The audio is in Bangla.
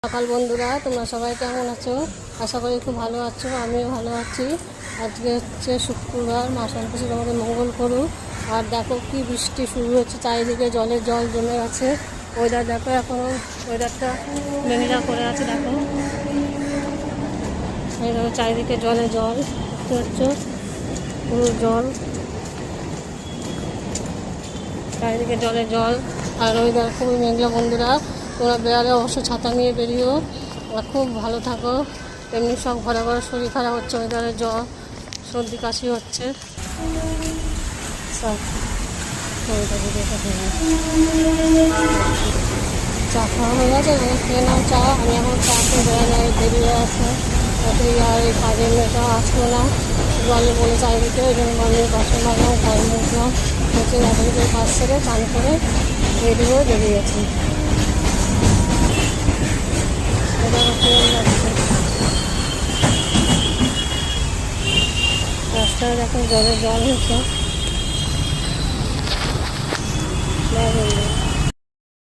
সকাল বন্ধুরা, তোমরা সবাই কেমন আছো? আশা করি খুব ভালো আছো, আমিও ভালো আছি। আজকে হচ্ছে শুক্রবার, মা সন্তোষী আমাদের মঙ্গল করুক। আর দেখো কি বৃষ্টি শুরু হচ্ছে, চারিদিকে জলের জল জমে গেছে। ওয়েদার দেখো, এখনও ওয়েদারটা মেঘলা করে আছে। দেখো এই দেখো চারিদিকে জলে জল, দেখতে পাচ্ছ পুরো জল, চারিদিকে জলে জল। আর ওই দেখো খুবই মেঘলা। বন্ধুরা তোমরা বেড়ালে অবশ্য ছাতা নিয়ে বেরিয়েও, খুব ভালো থাকো। এমনি সব ঘরে ঘরে শরীর খারাপ হচ্ছে, ওয়েদারে জ্বর সর্দি কাশি হচ্ছে সব। চা খাওয়া হয়ে গেছে, খেয়ে নাও চা। আমি এখন চা খেয়ে বেড়ালে বেরিয়ে আসবো, আর এই কাজের মেয়েটা আসলো না, জলে বলে চারিদিকে। ওই জন্য আমি বাসন মারলাম, ঘর মুখলাম, হচ্ছে নাটকে কাজ সেরে চান করে রেডি হয়ে বেরিয়েছি। রাস্তায় এখন জলের জল হচ্ছে।